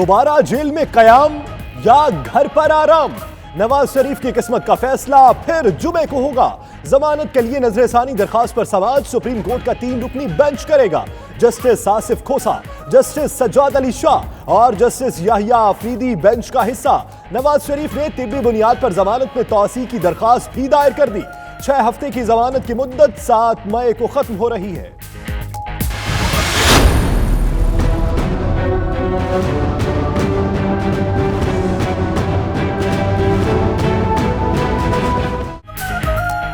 दोबारा जेल में कयाम या घर पर आराम? नवाज शरीफ की किस्मत का फैसला फिर जुमे को होगा। जमानत के लिए नजरसानी दरखास्त पर समाअत सुप्रीम कोर्ट का 3 रुकनी बेंच करेगा। जस्टिस आसिफ खोसा, जस्टिस सज्जाद अली शाह और जस्टिस याहिया आफरीदी बेंच का हिस्सा। नवाज शरीफ ने तिब्बी बुनियाद पर जमानत में तौसी की दरखास्त भी दायर कर दी। 6 हफ्ते की जमानत की मुद्दत 7 मई को खत्म हो रही है।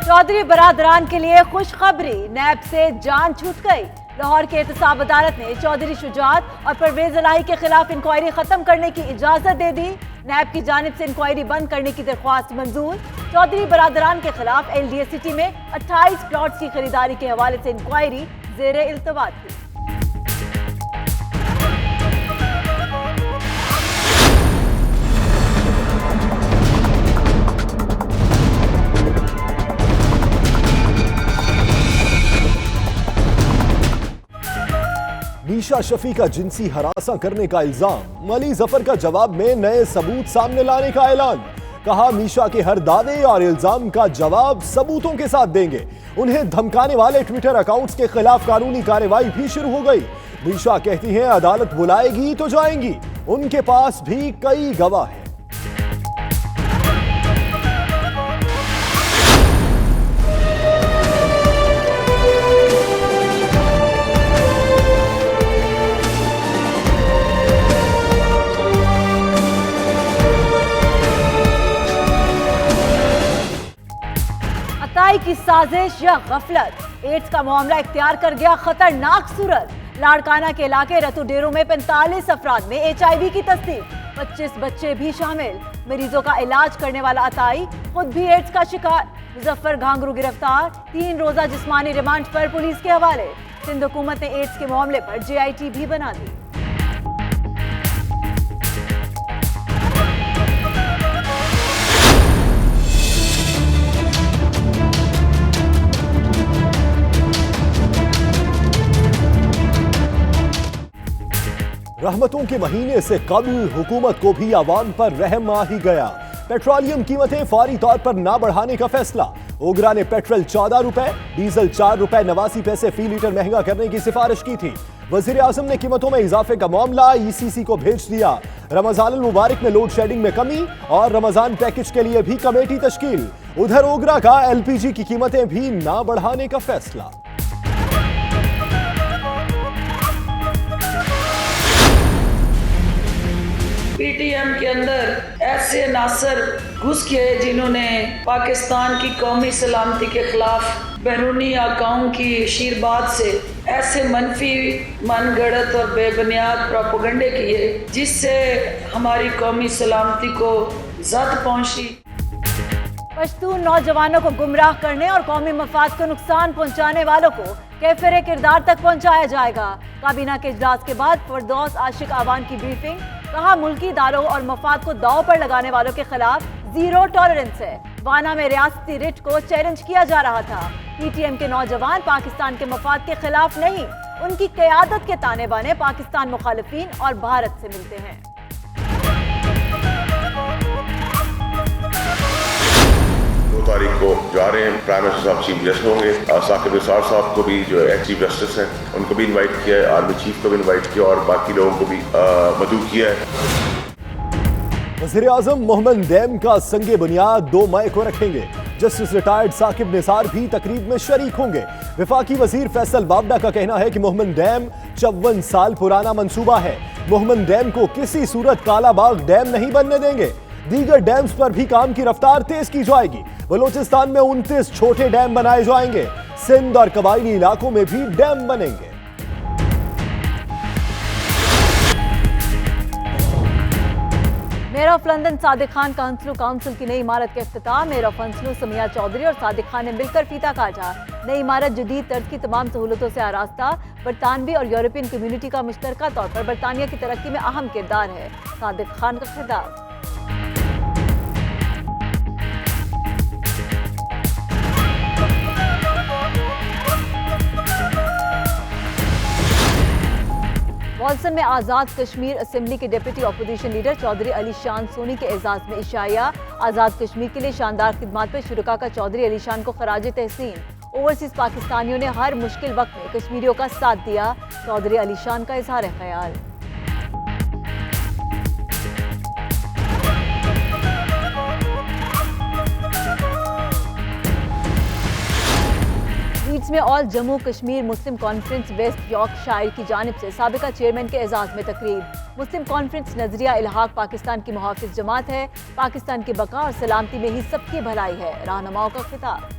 चौधरी बरादरान के लिए खुशखबरी, नैब से जान छूट गई। लाहौर की एहतसाब अदालत ने चौधरी शुजात और परवेज इलाही के खिलाफ इंक्वायरी खत्म करने की इजाजत दे दी। नैब की जानिब से इंक्वायरी बंद करने की दरख्वास्त मंजूर। चौधरी बरादरान के खिलाफ LDA सिटी में 28 प्लॉट्स की खरीदारी के हवाले से इंक्वायरी जेर इल्तवात थी। मीशा शफी का जिनसी हरासा करने का इल्जाम, अली जफर का जवाब में नए सबूत सामने लाने का ऐलान। कहा मीशा के हर दावे और इल्जाम का जवाब सबूतों के साथ देंगे। उन्हें धमकाने वाले ट्विटर अकाउंट्स के खिलाफ कानूनी कार्रवाई भी शुरू हो गई। मीशा कहती हैं अदालत बुलाएगी तो जाएंगी, उनके पास भी कई गवाह हैं। अताई की साजिश या गफलत, एड्स का मामला इख्तियार कर गया खतरनाक सूरत। लाड़काना के इलाके रतु डेरों में 45 अफराद में HIV की तस्दीक, 25 बच्चे भी शामिल। मरीजों का इलाज करने वाला अताई खुद भी एड्स का शिकार। मुजफ्फर घांगरू गिरफ्तार, 3 रोजा जिस्मानी रिमांड पर पुलिस के हवाले। सिंध हुकूमत ने एड्स के मामले पर JIT भी बना दी। रहमतों के महीने से कबल हुकूमत को भी आवाम पर रहम आ ही गया। पेट्रोलियम कीमतें फौरी तौर पर ना बढ़ाने का फैसला। ओगरा ने पेट्रोल 14 रुपए, डीजल 4 रुपए 89 पैसे फी लीटर महंगा करने की सिफारिश की थी। वजीर आजम ने कीमतों में इजाफे का मामला ECC को भेज दिया। रमजान अल मुबारक में लोड शेडिंग में कमी और रमजान पैकेज के लिए भी कमेटी तश्कील। उधर ओगरा का LPG की कीमतें भी ना बढ़ाने का फैसला। PTM के अंदर ऐसे नासर घुस गए जिन्होंने पाकिस्तान की कौमी सलामती के खिलाफ बैरूनी आकाओं की शीरबाद से ऐसे मनफी मनगढ़ंत और बेबुनियाद प्रोपेगेंडे किए जिससे हमारी कौमी सलामती को ज़द पहुंची। पश्तून नौजवानों को गुमराह करने और कौमी मफाद को नुकसान पहुंचाने वालों को कैफिर किरदार तक पहुंचाया जाएगा। काबीना के इजलास के बाद फरदौस आशिक आवान की ब्रीफिंग, कहा मुल्की इदारों और मफाद को दांव पर लगाने वालों के खिलाफ जीरो टॉलरेंस है। वाना में रियासती रिट को चैलेंज किया जा रहा था। PTM के नौजवान पाकिस्तान के मफाद के खिलाफ नहीं, उनकी क़यादत के ताने बाने पाकिस्तान मुखालिफिन और भारत से मिलते हैं। 2 तारीख को जा रहे हैं, प्राइम मिनिस्टर साहब चीफ गेस्ट होंगे। साकिब निसार साहब को भी जो एक्स चीफ जस्टिस हैं उनको भी इनवाइट किया है, आर्मी चीफ को भी इनवाइट किया और बाकी लोगों को भी मदऊ किया है। वज़ीर आज़म मोहम्मद नईम का संगे बुनियाद 2 मई को रखेंगे। जस्टिस रिटायर्ड साकिब निसार भी तकरीब में शरीक होंगे। वफाकी वजीर फैसल बावडा का कहना है कि मोहम्मद नईम 54 साल पुराना मंसूबा है। मोहम्मद नईम को किसी सूरत कालाबाग डैम नहीं बनने देंगे। दीगर डैम्स पर भी काम की रफ्तार तेज की जाएगी। बलोचिस्तान में 29 छोटे डैम बनाए जाएंगे। सिंध और कबायली इलाकों में भी डैम बनेंगे। Mayor of London Sadiq Khan council की नई इमारत के इफ्तिताह। मेयर ऑफ हंसलू समिया चौधरी और सादिक खान ने मिलकर फीता काटा। नई इमारत जदीद तर्ज की तमाम सहूलतों से आरास्ता। बरतानवी और यूरोपियन कम्युनिटी का मुश्तरका तौर पर बरतानिया की तरक्की में अहम किरदार है। सादिक खान का खिताब। والسن میں آزاد کشمیر اسمبلی کے deputy opposition leader Chaudhry Ali Shan سونی کے اعزاز میں عشائیہ آزاد کشمیر کے لیے شاندار خدمات پر شرکا کا چودھری علی شان کو خراج تحسین۔ اوورسیز پاکستانیوں نے ہر مشکل وقت میں کشمیریوں کا ساتھ دیا، چودھری علی شان کا اظہار خیال۔ لیڈز میں آل جموں کشمیر مسلم کانفرنس ویسٹ یارک شائر کی جانب سے سابقہ چیئرمین کے اعزاز میں تقریب۔ مسلم کانفرنس نظریہ الحاق پاکستان کی محافظ جماعت ہے، پاکستان کی بقا اور سلامتی میں ہی سب کی بھلائی ہے، رہنماؤں کا خطاب۔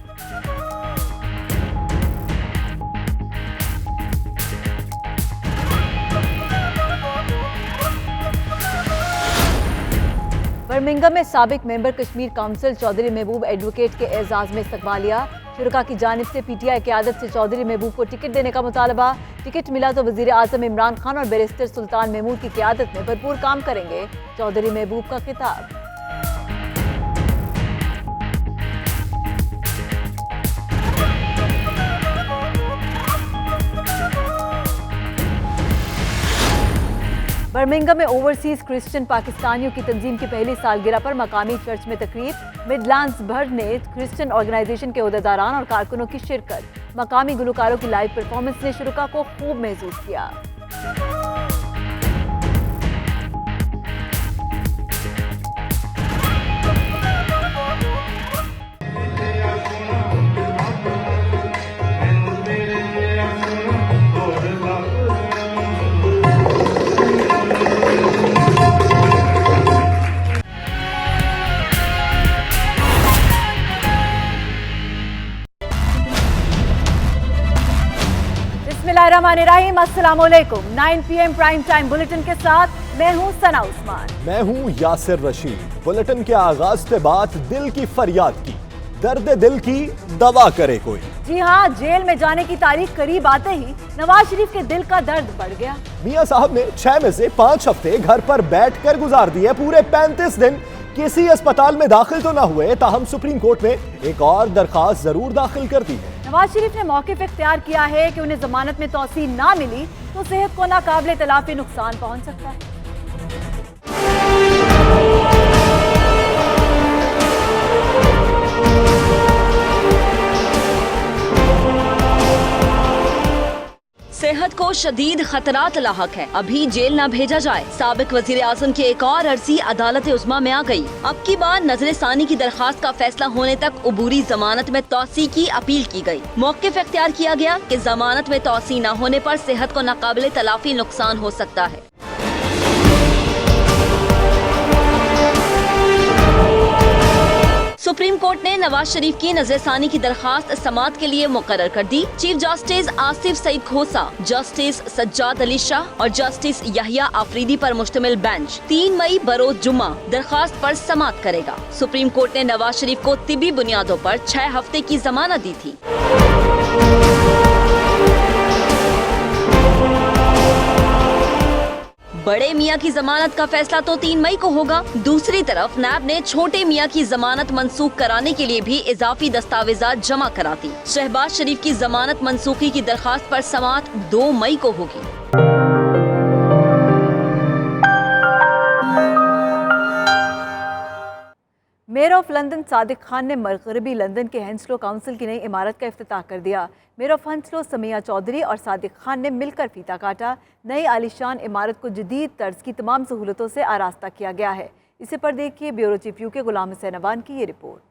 برمنگھم میں سابق ممبر کشمیر کونسل چودھری محبوب ایڈوکیٹ کے اعزاز میں استقبالیہ۔ شرکا کی جانب سے پی ٹی آئی قیادت سے چودھری محبوب کو ٹکٹ دینے کا مطالبہ۔ ٹکٹ ملا تو وزیر اعظم عمران خان اور بیرسٹر سلطان محمود کی قیادت میں بھرپور کام کریں گے، چودھری محبوب کا خطاب۔ برمنگھم میں اوورسیز کرسچن پاکستانیوں کی تنظیم کی پہلی سالگرہ پر مقامی چرچ میں تقریب۔ مڈ لینڈز بھر نے کرسچن آرگنائزیشن کے عہدیداران اور کارکنوں کی شرکت۔ مقامی گلوکاروں کی لائیو پرفارمنس نے شرکا کو خوب محظوظ کیا۔ بسمillahirrahmanirrahim، السلام علیکم۔ 9 PM پرائم ٹائم بلیٹن کے ساتھ میں ہوں ثنا عثمان۔ میں ہوں یاسر رشید۔ بلیٹن کے آغاز پہ بات دل کی فریاد کی، درد دل کی دوا کرے کوئی۔ جی ہاں، جیل میں جانے کی تاریخ قریب آتے ہی نواز شریف کے دل کا درد بڑھ گیا۔ میاں صاحب نے 6 میں سے 5 ہفتے گھر پر بیٹھ کر گزار دیے، پورے 35 دن کسی اسپتال میں داخل تو نہ ہوئے، تاہم سپریم کورٹ میں ایک اور درخواست ضرور داخل کر دی ہے۔ نواز شریف نے موقف اختیار کیا ہے کہ انہیں ضمانت میں توسیع نہ ملی تو صحت کو ناقابل تلافی نقصان پہنچ سکتا ہے۔ صحت کو شدید خطرات لاحق ہے، ابھی جیل نہ بھیجا جائے۔ سابق وزیر اعظم کی ایک اور عرضی عدالت عظمیٰ میں آ گئی۔ اب کی بار نظر ثانی کی درخواست کا فیصلہ ہونے تک عبوری ضمانت میں توسیع کی اپیل کی گئی۔ موقف اختیار کیا گیا کہ ضمانت میں توسیع نہ ہونے پر صحت کو ناقابل تلافی نقصان ہو سکتا ہے۔ سپریم کورٹ نے نواز شریف کی نظر ثانی کی درخواست سماعت کے لیے مقرر کر دی۔ چیف جسٹس آصف سعید کھوسا، جسٹس سجاد علی شاہ اور جسٹس یحییٰ آفریدی پر مشتمل بینچ 3 مئی بروز جمعہ درخواست پر سماعت کرے گا۔ سپریم کورٹ نے نواز شریف کو طبی بنیادوں پر 6 ہفتے کی ضمانت دی تھی۔ بڑے میاں کی ضمانت کا فیصلہ تو 3 مئی کو ہوگا۔ دوسری طرف نیب نے چھوٹے میاں کی ضمانت منسوخ کرانے کے لیے بھی اضافی دستاویزات جمع کرا دی۔ شہباز شریف کی ضمانت منسوخی کی درخواست پر سماعت 2 مئی کو ہوگی۔ Measure of London Sadiq Khan نے مغربی لندن کے ہنسلو کونسل کی نئی عمارت کا افتتاح کر دیا۔ میئر آف ہنسلو سمیہ چودھری اور صادق خان نے مل کر فیتہ کاٹا۔ نئی عالیشان عمارت کو جدید طرز کی تمام سہولتوں سے آراستہ کیا گیا ہے۔ اسے پر دیکھیے بیورو چیف یو کے غلام حسین اوان کی یہ رپورٹ۔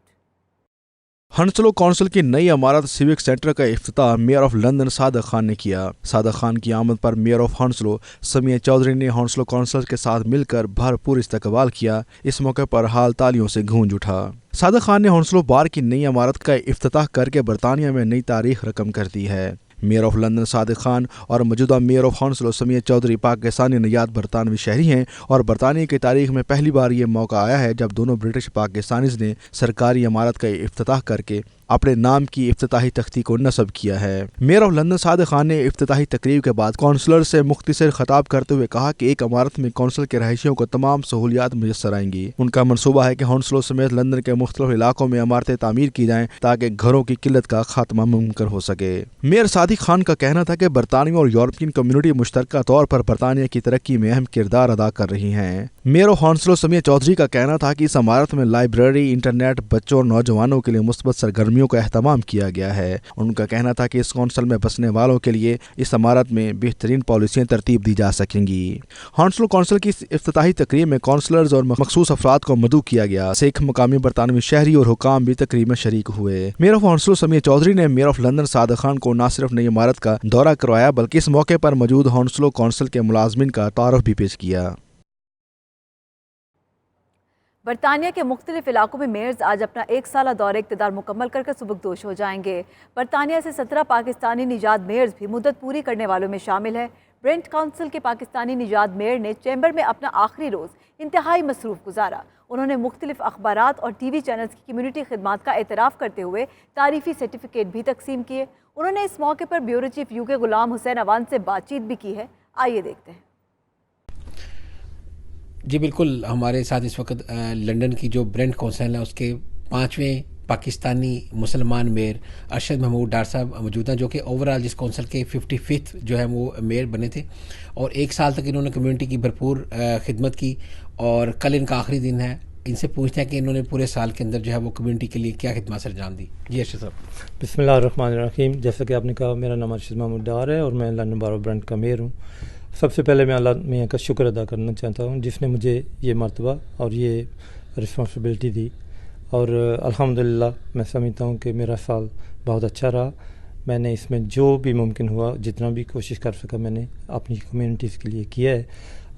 ہنسلو کونسل کی نئی عمارت سیوک سینٹر کا افتتاح measure of London Sadiq Khan نے کیا۔ صادق خان کی آمد پر میئر آف ہنسلو سمیہ چودھری نے ہنسلو کونسل کے ساتھ مل کر بھرپور استقبال کیا۔ اس موقع پر حال تالیوں سے گونج اٹھا۔ صادق خان نے ہنسلو بار کی نئی عمارت کا افتتاح کر کے برطانیہ میں نئی تاریخ رقم کر دی ہے۔ Measure of London Sadiq Khan اور موجودہ میئر آف ہنسلو سمیہ چودھری پاکستانی نژاد برطانوی شہری ہیں اور برطانیہ کی تاریخ میں پہلی بار یہ موقع آیا ہے جب دونوں برٹش پاکستانیز نے سرکاری عمارت کا افتتاح کر کے अपने नाम की इफ्तिताही तख्ती को नस्ब किया है। Mayor of London Sadiq Khan ने इफ्तिताही तकरीब के बाद कौंसलर से मुख्तसर खिताब करते हुए कहा कि एक इमारत में कौंसिल के रहायशियों को तमाम सहूलियात मुयस्सर आएंगी। उनका मनसूबा है कि हॉन्सलो समेत लंदन के मुख्तलिफ इलाकों में इमारतें तामीर की जाएं ताकि घरों की किल्लत का खात्मा मुमकिन हो सके। मेयर सादिक खान का कहना था कि बरतानवी और यूरोपियन कम्युनिटी मुश्तरका तौर पर बरतानिया की तरक्की में अहम किरदार अदा कर रही हैं। मेयर ऑफ हॉन्सलो समिया चौधरी का कहना था कि इस इमारत में लाइब्रेरी, इंटरनेट, बच्चों और नौजवानों के लिए मुस्बत सरगर्मियों का अहतमाम किया गया है। उनका कहना था कि इस कौंसिल में बसने वालों के लिए इस इमारत में बेहतरीन पॉलिसियाँ तरतीब दी जा सकेंगी। हॉन्सलो कौंसिल की इफ्तिताही तकरीब में कौंसलर्स और मखसूस अफराद को मदऊ किया गया। सिख, मकामी बरतानवी शहरी और हुकाम भी तकरीब में शरीक हुए। मेयर ऑफ हॉन्सलो समिया चौधरी ने mayor of London Sadiq Khan को न सिर्फ नई इमारत का दौरा करवाया बल्कि इस मौके पर मौजूद हॉन्सलो कौंसिल के मुलाजमीन का तारुफ भी पेश किया। बरतानिया के मुख्तलिफ इलाकों में मेयर्स आज अपना 1 साला दौरे इक़्तिदार मुकम्मल करके सुबकदोश हो जाएंगे। बरतानिया से 17 पाकिस्तानी निजात मेयर्स भी मुद्दत पूरी करने वालों में शामिल है। ब्रेंट काउंसिल के पाकिस्तानी निजात मेयर ने चैम्बर में अपना आखिरी रोज़ इंतहाई मसरूफ़ गुजारा। उन्होंने मुख्तलिफ अखबारात और TV चैनल्स की कम्यूनिटी खिदमात का एतराफ़ करते हुए तारीफ़ी सर्टिफिकेट भी तकसीम किए। उन्होंने इस मौके पर bureau chief UK Ghulam Hussain Awan से बातचीत भी की है। आइए देखते हैं। जी बिल्कुल, हमारे साथ इस वक्त लंदन की जो ब्रेंट काउंसिल है उसके 5वें पाकिस्तानी मुसलमान मेयर अरशद महमूद डार साहब मौजूद हैं, जो कि ओवरऑल जिस काउंसिल के 55th जो है वो मेयर बने थे और 1 साल तक इन्होंने कम्युनिटी की भरपूर खिदमत की और कल इनका आखिरी दिन है। इनसे पूछते हैं कि इन्होंने पूरे साल के अंदर जो है वो कम्युनिटी के लिए क्या खिदमत सर अंजाम दी। जी अरशद साहब। बिस्मिल्लाहिर्रहमानिर्रहीम। जैसा कि आपने कहा, मेरा नाम अरशद महमूद डार है और मैं लंदन बारो ब्रेंट का मेयर हूँ। सबसे पहले मैं अल्लाह मियाँ का शुक्र अदा करना चाहता हूँ जिसने मुझे ये मर्तबा और ये रिस्पॉन्सिबिलिटी दी और अल्हम्दुलिल्लाह मैं समझता हूँ कि मेरा साल बहुत अच्छा रहा। मैंने इसमें जो भी मुमकिन हुआ, जितना भी कोशिश कर सका, मैंने अपनी कम्युनिटीज़ के लिए किया है।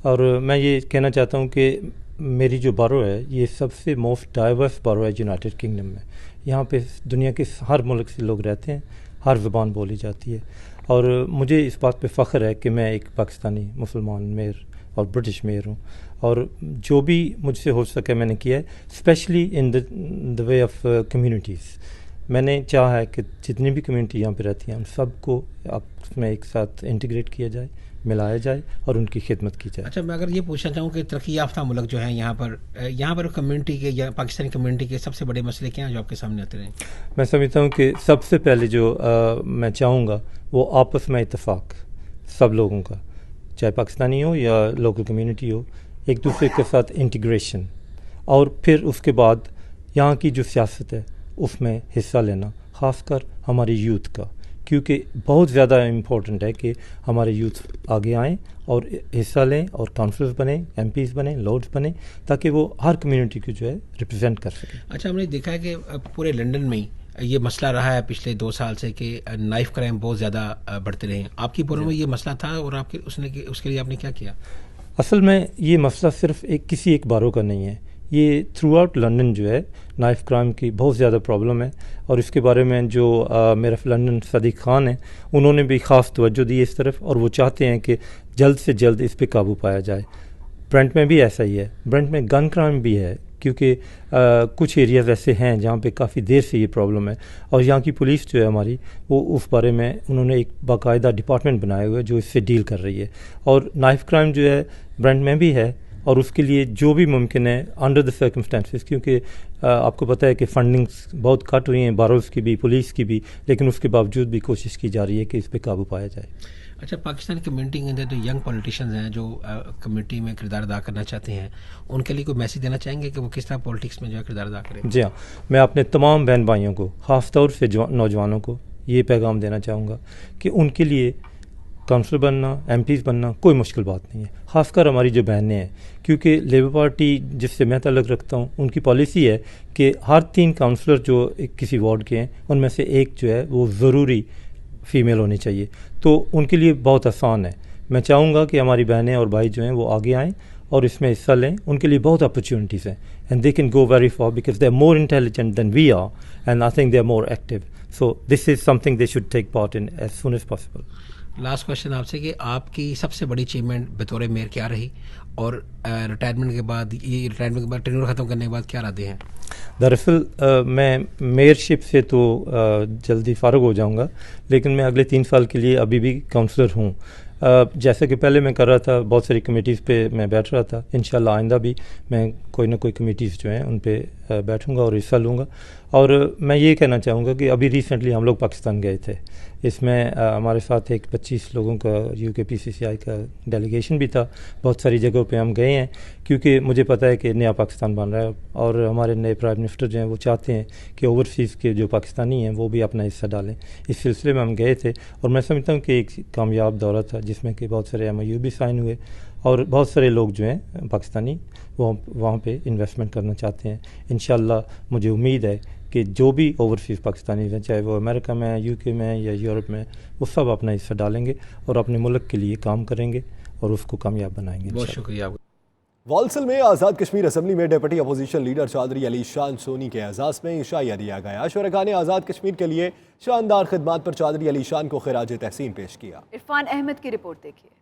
और मैं ये कहना चाहता हूँ कि मेरी जो बारो है ये सबसे मोस्ट डाइवर्स बारो है यूनाइटेड किंगडम में। यहाँ पे दुनिया के हर मुल्क से लोग रहते हैं, हर ज़ुबान बोली जाती है और मुझे इस बात पे फ़ख्र है कि मैं एक पाकिस्तानी मुसलमान मेयर और ब्रिटिश मेयर हूँ और जो भी मुझसे हो सके मैंने किया है, specially in the way of communities. मैंने चाहा है कि जितनी भी कम्युनिटी यहाँ पे रहती हैं उन सबको आपस में एक साथ इंटीग्रेट किया जाए, मिलाया जाए और उनकी खिदमत की जाए। अच्छा, मैं अगर ये पूछना चाहूँ कि तरक्की याफ्ता मुल्क जो है यहाँ पर कम्युनिटी के या पाकिस्तानी कम्युनिटी के सबसे बड़े मसले क्या हैं जो आपके सामने आते रहे? मैं समझता हूँ कि सबसे पहले जो मैं चाहूँगा वो आपस में इत्तेफाक सब लोगों का, चाहे पाकिस्तानी हो या लोकल कम्युनिटी हो, एक दूसरे के साथ इंटीग्रेशन और फिर उसके बाद यहाँ की जो सियासत है उसमें हिस्सा लेना, ख़ासकर हमारे यूथ का, क्योंकि बहुत ज़्यादा इम्पोर्टेंट है कि हमारे यूथ आगे आएँ और हिस्सा लें और काउंसलर्स बने, MPs बने, लॉर्ड्स बने, ताकि वो हर कम्युनिटी को जो है रिप्रेजेंट कर सकें। अच्छा, हमने देखा है कि पूरे लंदन में ये मसला रहा है पिछले 2 साल से कि नाइफ क्राइम बहुत ज़्यादा बढ़ते रहे हैं। आपकी बोरों में ये मसला था और आपके उसके लिए आपने क्या किया? असल में ये मसला सिर्फ किसी एक बारों का नहीं है, ये थ्रू आउट लंदन जो है नाइफ क्राइम की बहुत ज़्यादा प्रॉब्लम है और इसके बारे में जो मेरा लंदन सादिक खान है उन्होंने भी ख़ास तवज्जो दी इस तरफ और वो चाहते हैं कि जल्द से जल्द इस पे काबू पाया जाए। ब्रेंट में भी ऐसा ही है, ब्रेंट में गन क्राइम भी है क्योंकि कुछ एरियाज़ ऐसे हैं जहाँ पे काफ़ी देर से ये प्रॉब्लम है और यहाँ की पुलिस जो है हमारी वो उस बारे में उन्होंने एक बाकायदा डिपार्टमेंट बनाया हुआ है जो इससे डील कर रही है। और नाइफ क्राइम जो है ब्रेंट में भी है और उसके लिए जो भी मुमकिन है अंडर द सर्कमस्टेंसेस, क्योंकि आपको पता है कि फंडिंग्स बहुत कट हुई हैं बारोज़ की भी, पुलिस की भी, लेकिन उसके बावजूद भी कोशिश की जा रही है कि इस पर काबू पाया जाए। अच्छा, पाकिस्तान कम्युनिटी के अंदर जो यंग पॉलिटिशियंस हैं जो कम्युनिटी में किरदार अदा करना चाहते हैं, उनके लिए कोई मैसेज देना चाहेंगे कि वो किस तरह पॉलिटिक्स में जो है किरदार अदा करें? जी हाँ, मैं अपने तमाम बहन भाइयों को, ख़ास तौर से नौजवानों को ये पैगाम देना चाहूँगा कि उनके लिए काउंसलर बनना, MPs बनना कोई मुश्किल बात नहीं है, ख़ासकर हमारी जो बहनें हैं, क्योंकि लेबर पार्टी जिससे मैं ताल्लुक़ रखता हूँ उनकी पॉलिसी है कि हर 3 काउंसलर जो किसी वार्ड के हैं उनमें से एक जो है वो ज़रूरी फ़ीमेल होनी चाहिए, तो उनके लिए बहुत आसान है। मैं चाहूँगा कि हमारी बहनें और भाई जो हैं वो आगे आएँ और इसमें हिस्सा लें, उनके लिए बहुत अपॉर्चुनिटीज़ हैं and they can go very far because they are more intelligent than we are and I think they are more active, so this is something they should take part in as soon as possible. Last question आपसे कि आपकी सबसे बड़ी achievement बतौर mayor क्या रही اور retirement کے بعد ٹینور ختم کرنے کے بعد کیا ارادے ہیں؟ دراصل میں میئرشپ سے تو جلدی فارغ ہو جاؤں گا، لیکن میں اگلے 3 سال کے لیے ابھی بھی کاؤنسلر ہوں. جیسے کہ پہلے میں کر رہا تھا، بہت ساری کمیٹیز پہ میں بیٹھ رہا تھا. انشاءاللہ آئندہ بھی میں کوئی نہ کوئی کمیٹیز جو ہیں ان پہ بیٹھوں گا اور حصہ لوں گا. اور میں یہ کہنا چاہوں گا کہ ابھی ریسنٹلی ہم لوگ پاکستان گئے تھے. اس میں ہمارے ساتھ ایک 25 لوگوں کا UK PCCI کا ڈیلیگیشن بھی تھا. بہت ساری جگہوں پہ ہم گئے ہیں کیونکہ مجھے پتہ ہے کہ نیا پاکستان بن رہا ہے اور ہمارے نئے پرائم منسٹر جو ہیں وہ چاہتے ہیں کہ اوورسیز کے جو پاکستانی ہیں وہ بھی اپنا حصہ ڈالیں. اس سلسلے میں ہم گئے تھے اور میں سمجھتا ہوں کہ ایک کامیاب دورہ تھا جس میں کہ بہت سارے MOU بھی سائن ہوئے اور بہت سارے لوگ جو ہیں پاکستانی وہ وہاں پہ انویسٹمنٹ کرنا چاہتے ہیں. انشاءاللہ مجھے امید ہے کہ جو بھی اوورسیز پاکستانی ہیں، چاہے وہ امریکہ میں، UK میں یا یورپ میں، وہ سب اپنا حصہ ڈالیں گے اور اپنے ملک کے لیے کام کریں گے اور اس کو کامیاب بنائیں گے. بہت شکریہ. والسل میں آزاد کشمیر اسمبلی میں deputy opposition leader Chaudhry Ali Shan سونی کے اعزاز میں عشائیہ دیا گیا. شرکاء نے آزاد کشمیر کے لیے شاندار خدمات پر چودھری علی شان کو خراج تحسین پیش کیا. عرفان احمد کی رپورٹ دیکھیے.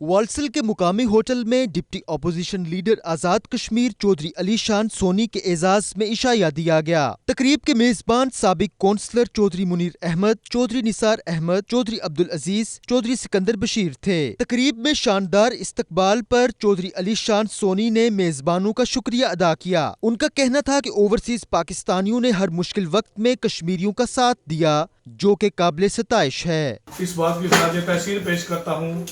والسل کے مقامی ہوٹل میں deputy opposition leader Azad Kashmir Chaudhry Ali Shan سونی کے اعزاز میں عشائیہ دیا گیا. تقریب کے میزبان سابق کونسلر چودھری منیر احمد، چودھری نثار احمد، چودھری عبدالعزیز، چودھری سکندر بشیر تھے. تقریب میں شاندار استقبال پر چودھری علی شان سونی نے میزبانوں کا شکریہ ادا کیا. ان کا کہنا تھا کہ اوورسیز پاکستانیوں نے ہر مشکل وقت میں کشمیریوں کا ساتھ دیا، جو کہ قابل ستائش ہے. اس بات کی خراج تحسین پیش کرتا ہوں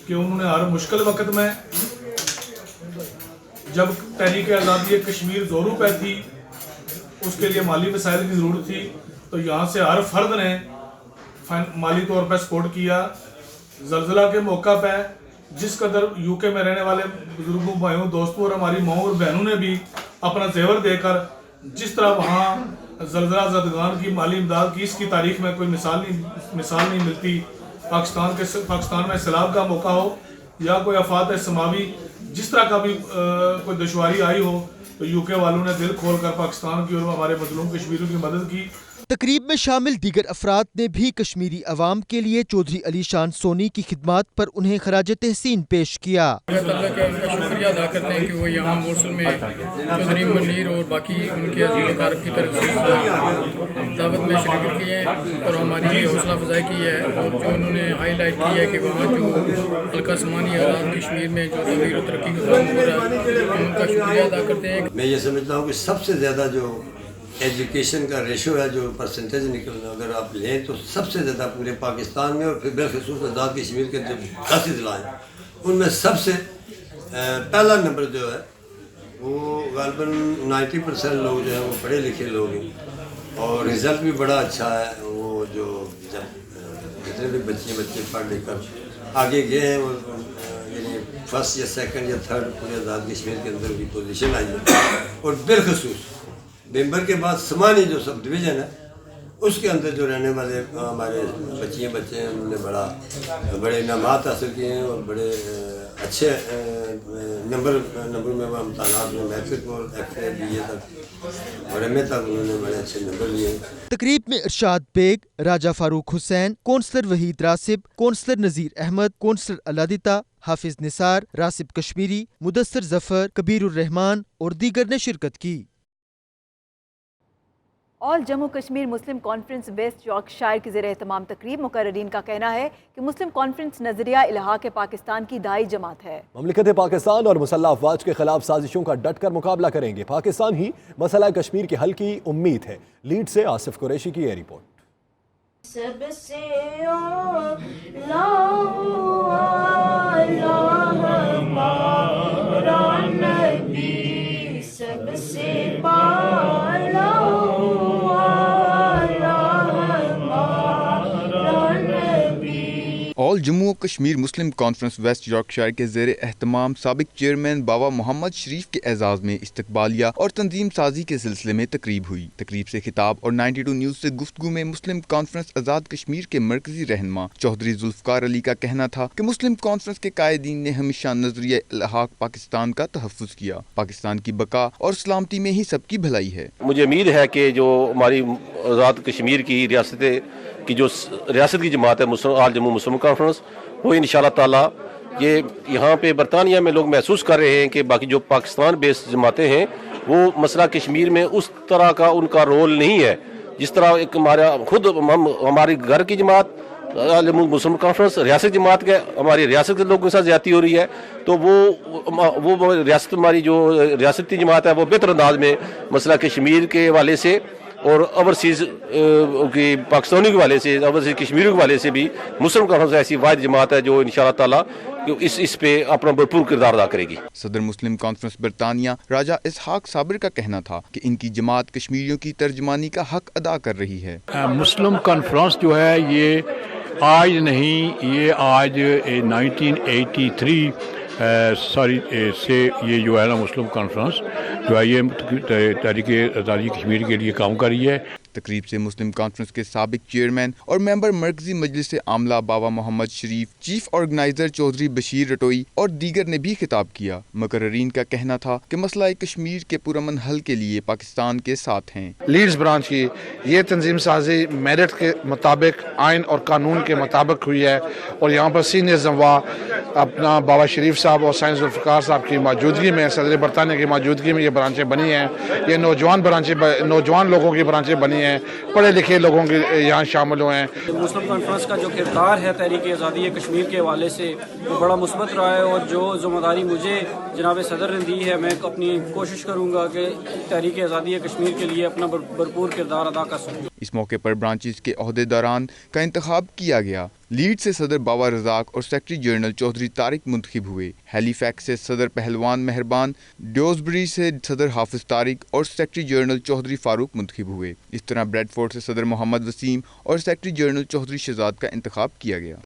کہ انہوں نے ہر مشکل وقت میں، جب تحریک آزادی کشمیر زوروں پہ تھی، اس کے لیے مالی وسائل کی ضرورت تھی، تو یہاں سے ہر فرد نے مالی طور پہ سپورٹ کیا. زلزلہ کے موقع پہ جس قدر UK میں رہنے والے بزرگوں، بھائیوں، دوستوں اور ہماری ماؤں اور بہنوں نے بھی اپنا زیور دے کر جس طرح وہاں زلزلہ زدگان کی مالی امداد کی، اس کی تاریخ میں کوئی مثال نہیں ملتی. پاکستان میں سیلاب کا موقع ہو یا کوئی آفات سماوی، جس طرح کا بھی کوئی دشواری آئی ہو، تو UK والوں نے دل کھول کر پاکستان کی اور ہمارے مظلوم کشمیریوں کی مدد کی. تقریب میں شامل دیگر افراد نے بھی کشمیری عوام کے لیے چودھری علی شان سونی کی خدمات پر انہیں خراج تحسین پیش کیا. اللہ کا ان کا شکریہ ادا کرتے ہیں کہ وہ یہاں موصل میں چودھری منیر اور باقی ان کے عزیز اقارب کی طرف سے دعوت میں شرکت کی ہے اور ہماری حوصلہ افزائی کی ہے، اور جو انہوں نے ہائی لائٹ کی ہے کہ وہاں جو حلقہ سمانی آزاد کشمیر میں جو تغیر و ترقی کا کام ہو رہا ہے، ہم ان کا شکریہ ادا کرتے ہیں. میں یہ سمجھتا ہوں کہ سب سے زیادہ جو ایجوکیشن کا ریشو ہے، جو پرسنٹیج نکلنا اگر آپ لیں تو سب سے زیادہ پورے پاکستان میں اور پھر بالخصوص آزاد کشمیر کے جو 10 اضلاع ہیں ان میں سب سے پہلا نمبر جو ہے وہ غالباً 90% لوگ جو ہیں وہ پڑھے لکھے لوگ ہیں اور رزلٹ بھی بڑا اچھا ہے. وہ جو جتنے بھی بچے پڑھ لکھ کر آگے گئے ہیں، وہ یعنی فرسٹ یا سیکنڈ یا تھرڈ پورے آزاد کشمیر کے اندر کی پوزیشن آئی ہے. اور بالخصوص ممبر کے بعد سمانی جو سب ڈویژن ہے اس کے اندر جو رہنے والے ہمارے بچے ہیں، انہوں نے بڑے انعامات حاصل کیے ہیں اور بڑے اچھے نمبر میں وہ امتحانات میں میٹرک اور FA BA تک اور MA تک انہوں نے بڑے اچھے نمبر لیے. تقریب میں Irshad Baig, Raja Farooq Hussain, councillor Waheed Rasib, councillor Nazir Ahmed, councillor Alladitta, Hafiz Nisar, راسب Kashmiri, Mudassir ظفر، کبیر الرحمان اور دیگر نے شرکت کی. آل جموں کشمیر مسلم کانفرنس ویسٹ یارکشائر کی زیر اہتمام تقریب. مقررین کا کہنا ہے کہ مسلم کانفرنس نظریہ الحاق پاکستان کی دائی جماعت ہے. مملکت پاکستان اور مسلح افواج کے خلاف سازشوں کا ڈٹ کر مقابلہ کریں گے. پاکستان ہی مسئلہ کشمیر کے حل کی امید ہے. لیڈ سے آصف قریشی کی یہ رپورٹ. سب سے آل جموں کشمیر مسلم کانفرنس ویسٹ یارکشائر کے زیر اہتمام سابق چیئرمین بابا محمد شریف کے اعزاز میں استقبالیہ اور تنظیم سازی کے سلسلے میں تقریب ہوئی. تقریب سے خطاب اور 92 نیوز سے گفتگو میں مسلم کانفرنس آزاد کشمیر کے مرکزی رہنما چودھری ذوالفقار علی کا کہنا تھا کہ مسلم کانفرنس کے قائدین نے ہمیشہ نظریہ الحاق پاکستان کا تحفظ کیا. پاکستان کی بقا اور سلامتی میں ہی سب کی بھلائی ہے. مجھے امید ہے کہ جو ہماری آزاد کشمیر کی ریاست کی جماعت ہے آل جموں مسلم کانفرنس، وہ انشاءاللہ تعالی یہ یہاں پہ برطانیہ میں لوگ محسوس کر رہے ہیں کہ باقی جو پاکستان بیسڈ جماعتیں ہیں وہ مسئلہ کشمیر میں اس طرح کا ان کا رول نہیں ہے جس طرح ایک ہماری گھر کی جماعت مسلم کانفرنس ریاست جماعت کے ہماری ریاست کے لوگوں کے ساتھ زیادتی ہو رہی ہے، تو وہ ریاست ہماری جو ریاستی جماعت ہے وہ بہتر انداز میں مسئلہ کشمیر کے حوالے سے اور اوورسیز کی پاکستانی کے حوالے سے اوورسیز کشمیر کے حوالے سے بھی مسلم کانفرنس ایسی واحد جماعت ہے جو انشاءاللہ تعالیٰ اس پہ اپنا بھرپور کردار ادا کرے گی۔ صدر مسلم کانفرنس برطانیہ راجہ اسحاق صابر کا کہنا تھا کہ ان کی جماعت کشمیریوں کی ترجمانی کا حق ادا کر رہی ہے۔ مسلم کانفرنس جو ہے یہ آج نہیں، یہ آج 1983 سے یہ جو ہے نا مسلم کانفرنس جو ہے یہ تحریک آزادی کشمیر کے لیے کام کر رہی ہے۔ تقریب سے مسلم کانفرنس کے سابق چیئرمین اور ممبر مرکزی مجلس عاملہ بابا محمد شریف، چیف آرگنائزر چودھری بشیر رٹوئی اور دیگر نے بھی خطاب کیا۔ مقررین کا کہنا تھا کہ مسئلہ کشمیر کے پرامن حل کے لیے پاکستان کے ساتھ ہیں۔ لیڈز برانچ کی یہ تنظیم سازی میرٹ کے مطابق آئین اور قانون کے مطابق ہوئی ہے، اور یہاں پر سینئر زموا اپنا بابا شریف صاحب اور سائنس ذوالفقار صاحب کی موجودگی میں، صدر برطانیہ کی موجودگی میں یہ برانچیں بنی ہیں۔ یہ نوجوان لوگوں کی برانچیں بنی ہیں، پڑھے لکھے لوگوں کے یہاں شامل ہوئے ہیں۔ مسلم کانفرنس کا جو کردار ہے تحریک آزادی کشمیر کے حوالے سے وہ بڑا مثبت رہا ہے، اور جو ذمہ داری مجھے جناب صدر نے دی ہے میں اپنی کوشش کروں گا کہ تحریک آزادی کشمیر کے لیے اپنا بھرپور کردار ادا کر سکوں۔ اس موقع پر برانچز کے عہدیداران کا انتخاب کیا گیا۔ لیڈ سے صدر باوا رزاق اور سیکرٹری جنرل چودھری طارق منتخب ہوئے۔ ہیلی فیکس سے صدر پہلوان مہربان، ڈیوزبری سے صدر حافظ طارق اور سیکرٹری جنرل چودھری فاروق منتخب ہوئے۔ اس طرح بریڈ فورڈ سے صدر محمد وسیم اور سیکرٹری جنرل چودھری شہزاد کا انتخاب کیا گیا۔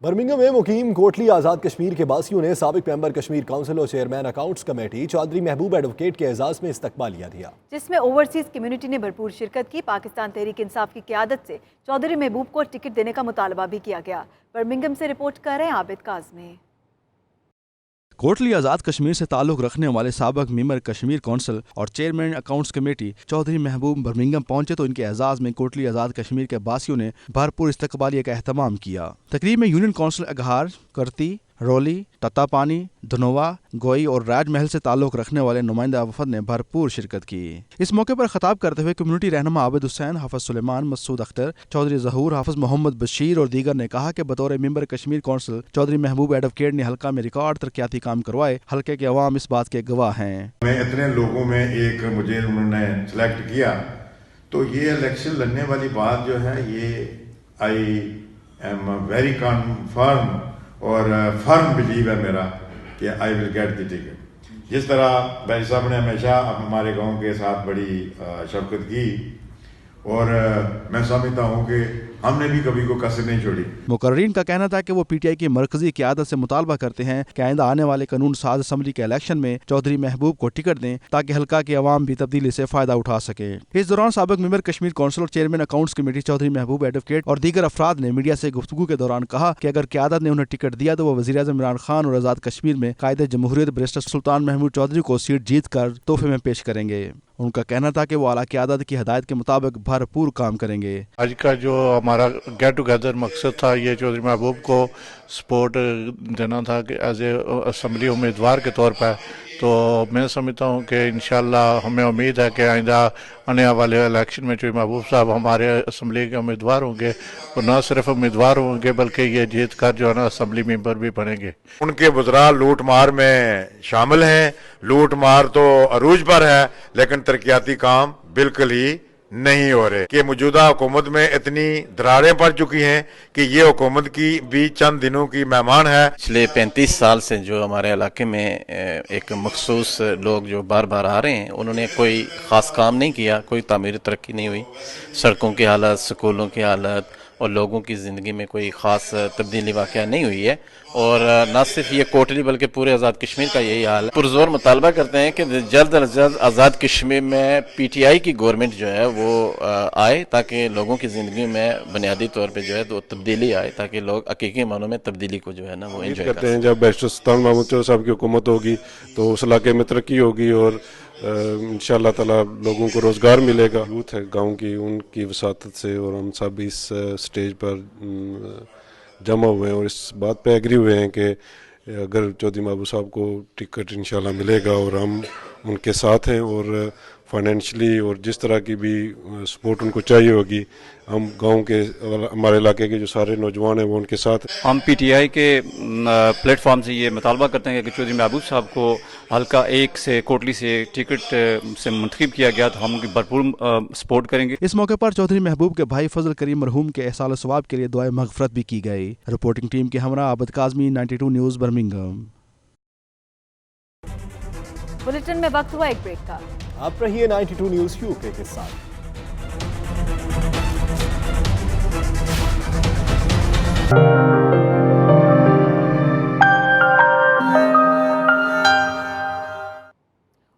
برمنگھم میں مقیم کوٹلی آزاد کشمیر کے باسیوں نے سابق ممبر کشمیر کونسل اور چیئرمین اکاؤنٹس کمیٹی چودھری محبوب ایڈوکیٹ کے اعزاز میں استقبالیہ دیا، جس میں اوورسیز کمیونٹی نے بھرپور شرکت کی۔ پاکستان تحریک انصاف کی قیادت سے چودھری محبوب کو ٹکٹ دینے کا مطالبہ بھی کیا گیا۔ برمنگھم سے رپورٹ کر رہے ہیں عابد کاظمی۔ کوٹلی آزاد کشمیر سے تعلق رکھنے والے سابق ممبر کشمیر کونسل اور چیئرمین اکاؤنٹس کمیٹی چودھری محبوب برمنگھم پہنچے تو ان کے اعزاز میں کوٹلی آزاد کشمیر کے باسیوں نے بھرپور استقبالیہ کا اہتمام کیا۔ تقریب میں یونین کونسل اگہار، کرتی، رولی، تتا پانی، دھنوا، گوئی اور راج محل سے تعلق رکھنے والے نمائندہ وفد نے بھرپور شرکت کی۔ اس موقع پر خطاب کرتے ہوئے کمیونٹی رہنما عابد حسین، حافظ سلیمان، مسعود اختر، چودھری ظہور، حافظ محمد بشیر اور دیگر نے کہا کہ بطور ممبر کشمیر کونسل چودھری محبوب ایڈوکیٹ نے حلقہ میں ریکارڈ ترقیاتی کام کروائے۔ حلقے کے عوام اس بات کے گواہ ہیں۔ میں اتنے لوگوں میں ایک مجھے انہوں نے سلیکٹ کیا، تو یہ الیکشن لڑنے والی بات جو ہے یہ آئی ایم ویری کنفرم اور فرم بلیو ہے میرا کہ آئی ول گیٹ دی ٹکٹ۔ جس طرح بھائی صاحب نے ہمیشہ ہمارے گاؤں کے ساتھ بڑی شفقت کی، اور میں سمجھتا ہوں کہ ہم نے بھی کبھی کو کسر نہیں چھوڑی۔ مقررین کا کہنا تھا کہ وہ پی ٹی آئی کی مرکزی قیادت سے مطالبہ کرتے ہیں کہ آئندہ آنے والے قانون ساز اسمبلی کے الیکشن میں چودھری محبوب کو ٹکٹ دیں تاکہ حلقہ کے عوام بھی تبدیلی سے فائدہ اٹھا سکے۔ اس دوران سابق ممبر کشمیر کونسل اور چیئرمین اکاؤنٹس کمیٹی چودھری محبوب ایڈوکیٹ اور دیگر افراد نے میڈیا سے گفتگو کے دوران کہا کہ اگر قیادت نے انہیں ٹکٹ دیا تو وہ وزیراعظم عمران خان اور آزاد کشمیر میں قائد جمہوریت بیرسٹر سلطان محمود چودھری کو سیٹ جیت کر تحفے میں پیش کریں گے۔ ان کا کہنا تھا کہ وہ اعلیٰ قیادت کی ہدایت کے مطابق بھرپور کام کریں گے۔ آج کا جو ہمارا گیٹ ٹوگیدر مقصد تھا یہ چودھری محبوب کو سپورٹ دینا تھا کہ ایز اے اسمبلی امیدوار کے طور پر، تو میں سمجھتا ہوں کہ انشاءاللہ ہمیں امید ہے کہ آئندہ آنے والے الیکشن میں چودھری محبوب صاحب ہمارے اسمبلی کے امیدوار ہوں گے، اور نہ صرف امیدوار ہوں گے بلکہ یہ جیت کر جو ہے نا اسمبلی ممبر بھی بنیں گے۔ ان کے وزراء لوٹ مار میں شامل ہیں، لوٹ مار تو عروج پر ہے لیکن ترقیاتی کام بالکل ہی نہیں ہو رہے، کہ موجودہ حکومت میں اتنی دراریں پڑ چکی ہیں کہ یہ حکومت کی بھی چند دنوں کی مہمان ہے۔ پچھلے 35 سال سے جو ہمارے علاقے میں ایک مخصوص لوگ جو بار بار آ رہے ہیں، انہوں نے کوئی خاص کام نہیں کیا، کوئی تعمیری ترقی نہیں ہوئی، سڑکوں کی حالت، سکولوں کی حالت اور لوگوں کی زندگی میں کوئی خاص تبدیلی واقعہ نہیں ہوئی ہے، اور نہ صرف یہ کوٹلی بلکہ پورے آزاد کشمیر کا یہی حال ہے۔ پرزور مطالبہ کرتے ہیں کہ جلد از جلد آزاد کشمیر میں پی ٹی آئی کی گورنمنٹ جو ہے وہ آئے تاکہ لوگوں کی زندگی میں بنیادی طور پہ جو ہے تو تبدیلی آئے، تاکہ لوگ حقیقی معنوں میں تبدیلی کو جو ہے نا وہ انجوائے کرتے ہیں۔ جب بیرسٹر سلطان محمود چودھری صاحب کی حکومت ہوگی تو اس علاقے میں ترقی ہوگی اور انشاءاللہ تعالیٰ لوگوں کو روزگار ملے گا۔ یوتھ ہے گاؤں کی، ان کی وساطت سے، اور ہم سب اس سٹیج پر जमा हुए हैं और इस बात पे एग्री हुए हैं कि अगर चौधरी महबूब साहब को टिकट इंशाल्लाह मिलेगा और हम उनके साथ हैं और फाइनेंशियली और जिस तरह की भी सपोर्ट उनको चाहिए होगी, हम गांव के हमारे इलाके के जो सारे नौजवान हैं वो उनके साथ। हम पीटीआई के प्लेटफॉर्म से ये मुतालबा करते हैं कि चौधरी महबूब साहब को हल्का 1 से कोटली से टिकट से मुंतखब किया गया, तो हम उनकी भरपूर सपोर्ट करेंगे। इस मौके पर चौधरी महबूब के भाई फजल करीम मरहूम के एहसाल सवाब के लिए दुआए मगफरत भी की गई। रिपोर्टिंग टीम के हमरा आबद काज़मी, 92 न्यूज़, बर्मिंघम। बुलेटिन में वक्त हुआ एक ब्रेक का। आप रहिए 92 न्यूज़ यूके के साथ।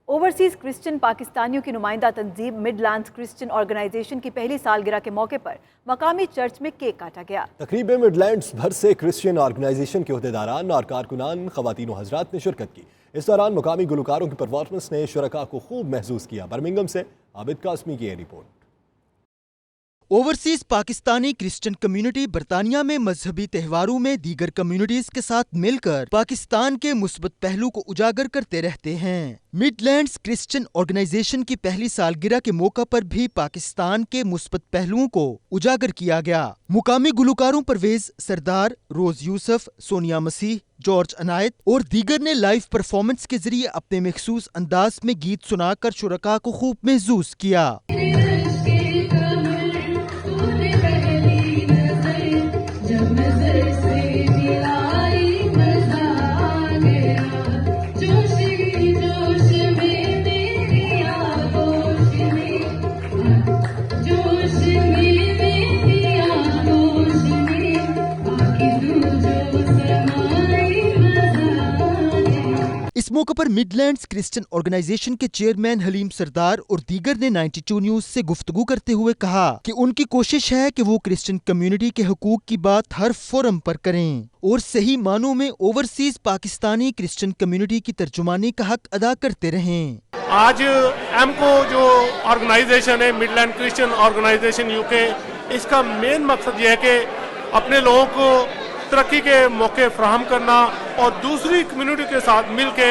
ओवरसीज क्रिश्चियन पाकिस्तानियों की नुमाइंदा तंजीम मिडलैंड्स क्रिश्चियन ऑर्गेनाइजेशन की पहली सालगिरह के मौके पर मकामी चर्च में केक काटा गया। तकरीब में मिडलैंड्स भर से क्रिश्चियन ऑर्गेनाइजेशन के ओहदेदारान और कारकुनान, खवातीन और हजरात ने शिरकत की। इस दौरान मुकामी गुलकारों की परफॉर्मेंस ने शुरका को खूब महसूस किया। बर्मिंघम से आबिद कासमी की ये report. Overseas Pakistani Christian community बरतानिया में मजहबी त्योहारों में दीगर कम्युनिटीज के साथ मिलकर पाकिस्तान के मुस्बत पहलू को उजागर करते रहते हैं। मिडलैंड्स क्रिश्चियन ऑर्गेनाइजेशन की पहली सालगिरह के मौका पर भी पाकिस्तान के मुस्बत पहलुओं को उजागर किया गया। मुकामी गुलकारों परवेज सरदार, रोज यूसुफ, सोनिया मसीह, जॉर्ज अनायत और दीगर ने लाइव परफॉर्मेंस के जरिए अपने मखसूस अंदाज में गीत सुनाकर शुरका को खूब महसूस किया। इस मौके पर मिडलैंड्स क्रिश्चियन ऑर्गेनाइजेशन के चेयरमैन हलीम सरदार और दीगर ने 92 न्यूज़ से गुफ्तगू करते हुए कहा कि उनकी कोशिश है कि वो क्रिश्चियन कम्युनिटी के हुकूक की बात हर फोरम पर करें और सही मानों में ओवरसीज पाकिस्तानी क्रिश्चियन कम्युनिटी की तर्जुमानी का हक अदा करते रहें। आज एमको जो ऑर्गेनाइजेशन है, मिडलैंड क्रिश्चियन ऑर्गेनाइजेशन यूके, इसका मेन मकसद ये है कि अपने लोगों को तरक्की के मौके फराहम करना और दूसरी कम्युनिटी के साथ मिल के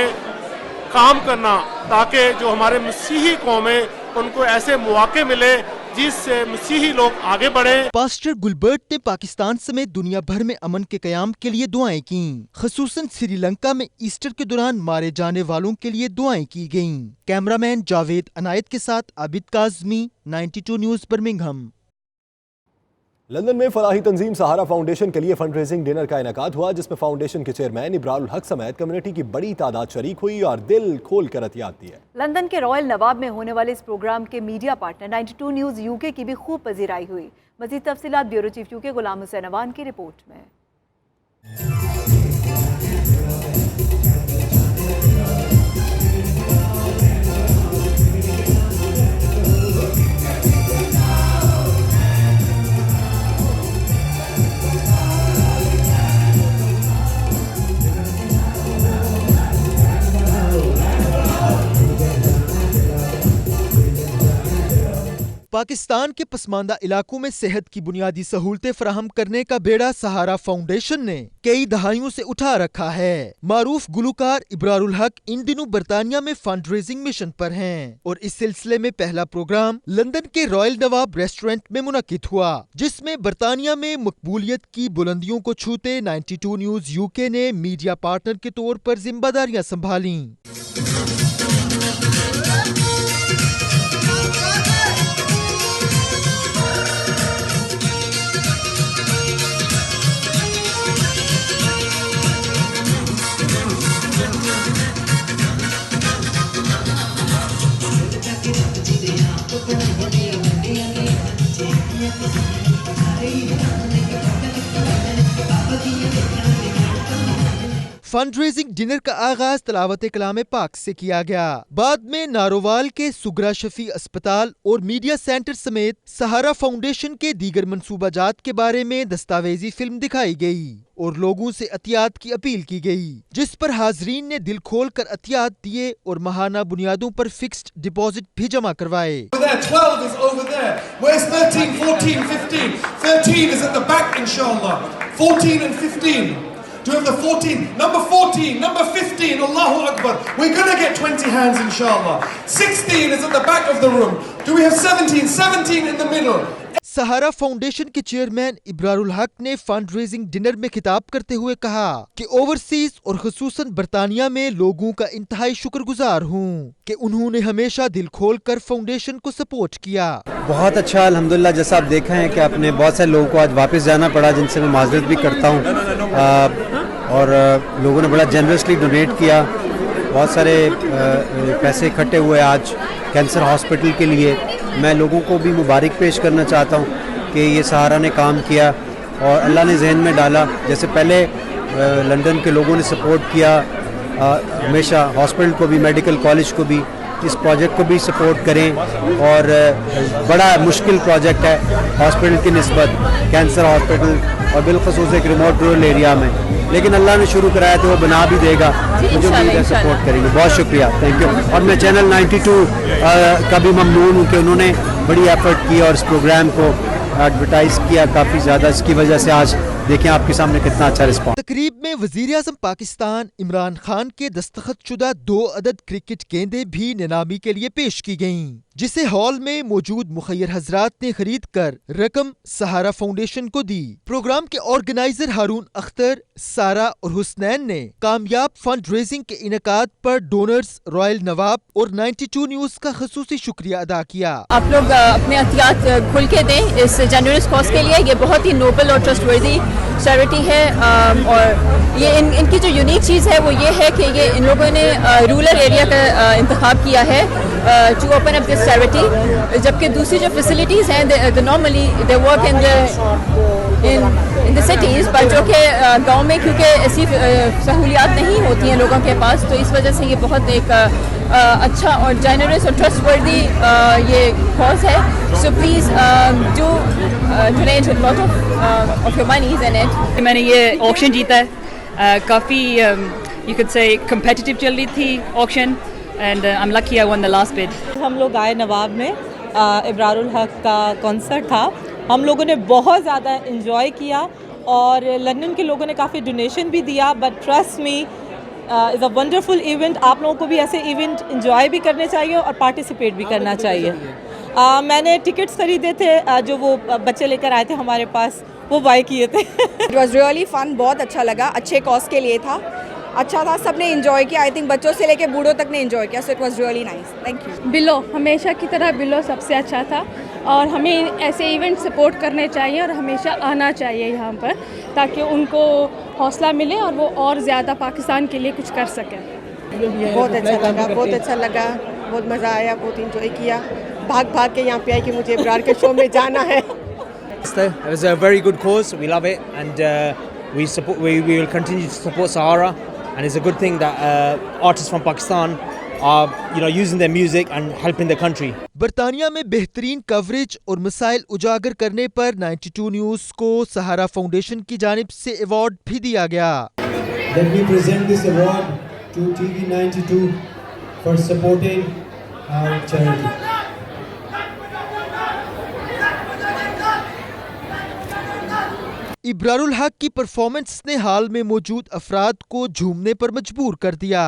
काम करना, ताकि जो हमारे मसीही कौम है उनको ऐसे मौके मिले जिससे मसीही लोग आगे बढ़े। पास्टर गुलबर्ट ने पाकिस्तान समेत दुनिया भर में अमन के कयाम के लिए दुआएं की। खसूसन श्रीलंका में ईस्टर के दौरान मारे जाने वालों के लिए दुआएं की गईं। कैमरामैन जावेद अनायत के साथ Abid Kazmi, 92 news, Birmingham. London में फलाही तंजीम सहारा फाउंडेशन के लिए फंड रेजिंग डिनर का इनेकाद हुआ, जिसमें फाउंडेशन के चेयरमैन इब्रारुल हक समेत कम्युनिटी की बड़ी तादाद शरीक हुई और दिल खोल कर अतियात दी है। लंदन के रॉयल नवाब में होने वाले इस प्रोग्राम के मीडिया पार्टनर 92 न्यूज़ यूके की भी खूब पजीराई हुई। मजीद तफसीलात bureau chief UK Ghulam Hussain Awan की रिपोर्ट में। पाकिस्तान के पसमानदा इलाकों में सेहत की बुनियादी सहूलतें फराहम करने का बेड़ा सहारा फाउंडेशन ने कई दहाइयों से उठा रखा है। मारूफ गुलकार इब्रारुल हक इन दिनों बरतानिया में फंड रेजिंग मिशन पर हैं और इस सिलसिले में पहला प्रोग्राम लंदन के रॉयल नवाब रेस्टोरेंट में मुनक्किद हुआ, जिसमें बरतानिया में मकबूलियत की बुलंदियों को छूते 92 न्यूज़ यूके ने मीडिया पार्टनर के तौर पर जिम्मेदारियां संभाली। फंड रेजिंग डिनर का आगाज तलावत कलाम पाक से किया गया। बाद में नारोवाल के सुगरा शफी अस्पताल और मीडिया सेंटर समेत सहारा फाउंडेशन के दीगर मंसूबाजात के बारे में दस्तावेजी फिल्म दिखाई गई। और लोगों से एहतियात की अपील की गई, जिस पर हाजरीन ने दिल खोल कर एहतियात दिए और माहाना बुनियादों पर फिक्स्ड डिपॉजिट भी जमा करवाए। 12 is over there. Where's 13, 14, 15? 13 is at the back, inshallah. 14 and 15. Do we have the 14? Number 14, number 15, Allahu Akbar. We're going to get 20 hands, inshallah. 16 is at the back of the room. Do we have 17? 17 in the middle. Sahara foundation के chairman Ibrarul हक ने fund raising dinner में खिताब करते हुए कहा कि overseas और खुसूसन बरतानिया में लोगों का इंतहाई शुक्रगुजार हूँ कि उन्होंने हमेशा दिल खोल कर फाउंडेशन को सपोर्ट किया। बहुत अच्छा अल्हम्दुलिल्लाह, जैसा आप देखा है कि आपने बहुत सारे लोगों को आज वापस जाना पड़ा, जिनसे मैं माजरत भी करता हूँ, और लोगों ने बड़ा जेनरसली डोनेट किया। बहुत सारे पैसे इकट्ठे हुए आज कैंसर हॉस्पिटल के लिए। मैं लोगों को भी मुबारक पेश करना चाहता हूँ कि ये सहारा ने काम किया और अल्लाह ने जहन में डाला। जैसे पहले लंदन के लोगों ने सपोर्ट किया, हमेशा हॉस्पिटल को भी, मेडिकल कॉलेज को भी, इस प्रोजेक्ट को भी सपोर्ट करें। और बड़ा मुश्किल प्रोजेक्ट है हॉस्पिटल की निस्बत, कैंसर हॉस्पिटल, और बिलखसूस एक रिमोट रूरल एरिया में, लेकिन अल्लाह ने शुरू कराया तो वो बना भी देगा, मुझे उम्मीद है सपोर्ट करेंगे। बहुत शुक्रिया, थैंक यू। और मैं चैनल 92 का भी ममनून हूँ कि उन्होंने बड़ी एफर्ट की और इस प्रोग्राम को एडवर्टाइज किया काफ़ी ज़्यादा। इसकी वजह से आज देखें आपके सामने कितना अच्छा रिस्पॉन्स। तकरीब में वज़ीर आज़म पाकिस्तान इमरान खान के दस्तखत शुदा 2 अदद क्रिकेट गेंदें भी नीलामी के लिए पेश की गईं, जिसे हॉल में मौजूद मुखय्यर हजरात ने खरीद कर रकम सहारा फाउंडेशन को दी। प्रोग्राम के ऑर्गेनाइजर हारून अख्तर, सारा और हुसनैन ने कामयाब फंड रेजिंग के इनकाद पर डोनर्स रॉयल नवाब और 92 न्यूज का खसूसी शुक्रिया अदा किया। आप लोग अपने एहतियात खुल के दें इस जेन्युइन कॉज के लिए। ये बहुत ही नोबल और ट्रस्टवर्दी चैरिटी है, और ये इनकी जो यूनिक चीज़ है वो ये है कि ये इन लोगों ने रूरल एरिया का इंतखाब किया है to open up this charity, जबकि दूसरी जो फैसिलिटीज़ हैं normally they work in the cities, पर जो कि गांव में क्योंकि ऐसी सहूलियात नहीं होती हैं लोगों के पास, तो इस वजह से ये बहुत एक अच्छा और जेनरस और ट्रस्टवर्दी ये कॉज है। So please do donate a lot of your moneys in it. मैंने ये ऑक्शन जीता है, काफ़ी यू कैन से कम्पिटिटिव चल रही थी auction, and I am lucky I one the last bid. हम लोग आए नवाब में, इब्रारुल हक का कॉन्सर्ट था, हम लोगों ने बहुत ज़्यादा इंजॉय किया और लंदन के लोगों ने काफ़ी डोनेशन भी दिया, but trust me is a wonderful event. आप लोगों को भी ऐसे इवेंट इंजॉय भी करने चाहिए और पार्टिसिपेट भी करना चाहिए। मैंने टिकट्स खरीदे थे, जो वो बच्चे लेकर आए थे हमारे पास, वो बाय किए थे। इट वॉज रियली फन, बहुत अच्छा लगा, अच्छे कॉज के लिए था, अच्छा था, सबने एंजॉय किया। आई थिंक बच्चों से लेके बूढ़ों तक ने एंजॉय किया, so it was really nice. Thank you. Below हमेशा की तरह बिलो सबसे अच्छा था, और हमें ऐसे इवेंट सपोर्ट करने चाहिए और हमेशा आना चाहिए यहाँ पर, ताकि उनको हौसला मिले और वो और ज़्यादा पाकिस्तान के लिए कुछ कर सकें। बहुत अच्छा लगा, बहुत अच्छा लगा, बहुत मज़ा आया, बहुत इंजॉय किया। भाग भाग के यहाँ पे आई कि मुझे इब्रार के शो में जाना है। It was a very good cause. We love it, and we will continue to support Sahara. And it's a good thing that artists from Pakistan are using their music and helping the country. बरतानिया में बेहतरीन coverage और मसाइल उजागर करने पर 92 news को सहारा foundation की जानिब से अवार्ड भी दिया गया। Let me present this award to TV 92 for supporting our charity. Ibrarul हक की परफॉर्मेंस ने हाल में मौजूद अफराद को झूमने पर मजबूर कर दिया।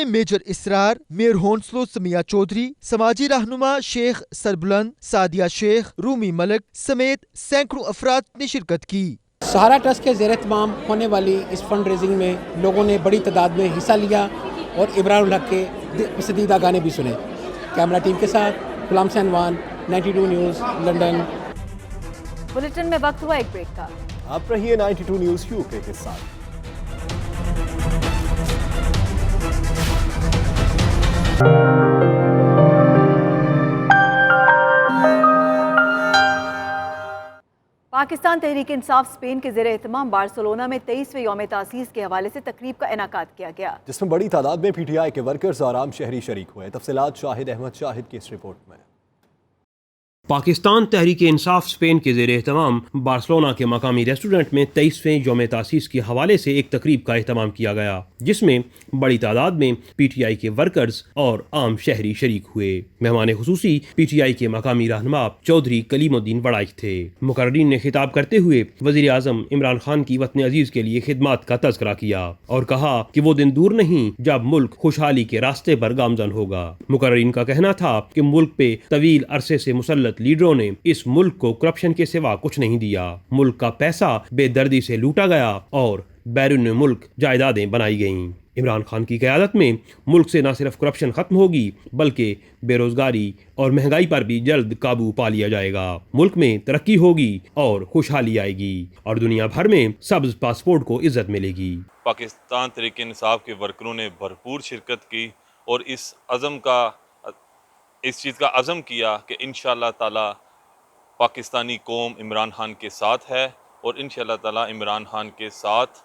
में मेजर इसरार, मेयर हौंसलो समिया चौधरी, समाजी रहनुमा शेख सरबुलंद, सादिया शेख, रूमी मलिक समेत सैकड़ों अफराद ने शिरकत की। सहारा ट्रस्ट के ज़ेर एहतमाम होने वाली इस फंड रेजिंग में लोगों ने बड़ी तादाद में हिस्सा लिया और इब्रारुल हक के पसंदीदा गाने भी सुने। कैमरा टीम के साथ गुलाम सैनवान, 92 न्यूज़, लंदन। बुलेटिन में वक्त हुआ एक ब्रेक का। आप रहिए 92 न्यूज़ यूके के साथ। पाकिस्तान तहरीक इंसाफ स्पेन के ज़ेर एहतमाम बार्सिलोना में 23वें यौम तासीस के हवाले से तकरीब का इनेकाद किया गया, जिसमें बड़ी तादाद में PTI के वर्कर्स और आम शहरी शरीक हुए। तफसीलात शाहिद अहमद शाहिद की इस रिपोर्ट में। पाकिस्तान तहरीक इंसाफ स्पेन के ज़ेर एहतमाम बार्सिलोना के मकामी रेस्टोरेंट में 23वें यौम तासीस के हवाले से एक तकरीब का एहतमाम किया गया, जिसमें बड़ी तादाद में PTI के वर्कर्स और आम शहरी शरीक हुए। मेहमान खुसूसी PTI के मकामी रहनुमा चौधरी कलीमुद्दीन वड़ाइच थे। मुकर्रीन ने खिताब करते हुए वज़ीर आज़म इमरान खान की वतन अजीज़ के लिए खिदमत का तज़किरा किया और कहा कि वो दिन दूर नहीं जब मुल्क खुशहाली के रास्ते पर गामजन होगा। मुकर्रीन का कहना था कि मुल्क पे तवील अरसे से मुसल्लत लीडरों ने इस मुल्क को करप्शन के सिवा कुछ नहीं दिया। मुल्क का पैसा बेदर्दी से लूटा गया और बैरून मुल्क जायदादें बनाई गईं। इमरान खान की क़यादत में मुल्क से न सिर्फ करप्शन खत्म होगी बल्कि बेरोजगारी और महंगाई पर भी जल्द काबू पा लिया जाएगा। मुल्क में तरक्की होगी और खुशहाली आएगी और दुनिया भर में सब्ज पासपोर्ट को इज्जत मिलेगी। पाकिस्तान तहरीक इंसाफ के वर्करों ने भरपूर शिरकत की और इस चीज़ का अज़म किया कि इंशाअल्लाह ताला पाकिस्तानी कौम इमरान खान के साथ है और इंशाअल्लाह ताला इमरान खान के साथ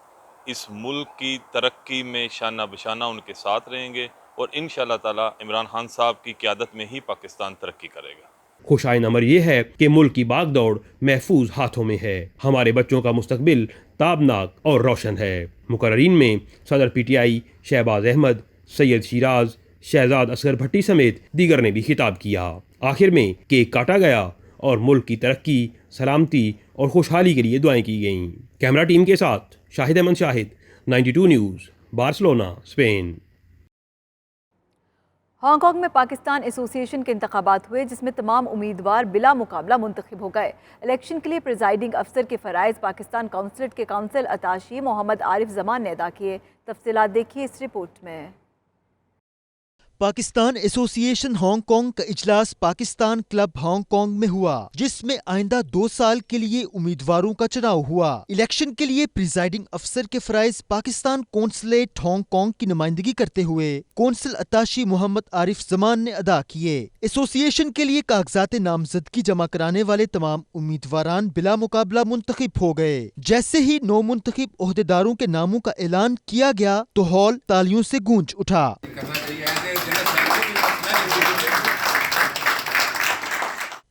इस मुल्क की तरक्की में शाना बशाना उनके साथ रहेंगे और इंशाअल्लाह ताला इमरान खान साहब की क़यादत में ही पाकिस्तान तरक्की करेगा। खुशाइन अमर ये है कि मुल्क की बागदौड़ महफूज हाथों में है। हमारे बच्चों का मुस्तकबिल ताबनाक और रोशन है। मुकर्रीन में सदर PTI शहबाज अहमद, सैयद शिराज, शहजाद असगर भट्टी समेत दीगर ने भी खिताब किया। आखिर में केक काटा गया और मुल्क की तरक्की, सलामती और खुशहाली के लिए दुआएं की गईं। कैमरा टीम के साथ Shahid Ahmed Shahid, 92 news, Barcelona, Spain. Hong Kong में पाकिस्तान एसोसिएशन के इंतखाबात हुए, जिसमें तमाम उम्मीदवार बिला मुकाबला मुंतखब हो गए। इलेक्शन के लिए प्रिजाइडिंग अफसर के फ़राइज़ पाकिस्तान काउंसलेट के काउंसिल अताशी मोहम्मद आरिफ जमान ने अदा किए। तफसीलात देखिए इस रिपोर्ट में। पाकिस्तान एसोसिएशन हांगकांग का इजलास पाकिस्तान क्लब हांगकांग में हुआ, जिसमें आइंदा 2 साल के लिए उम्मीदवारों का चुनाव हुआ। इलेक्शन के लिए प्रिजाइडिंग अफसर के फराइज पाकिस्तान कौंसलेट हांगकांग की नुमाइंदगी करते हुए कौंसिल अताशी मोहम्मद आरिफ जमान ने अदा किए। एसोसिएशन के लिए कागजात नामजदगी जमा कराने वाले तमाम उम्मीदवारान बिला मुकाबला मुंतखब हो गए। जैसे ही 9 मुंतखब ओहदेदारों के नामों का ऐलान किया गया तो हॉल तालियों से गूंज उठा।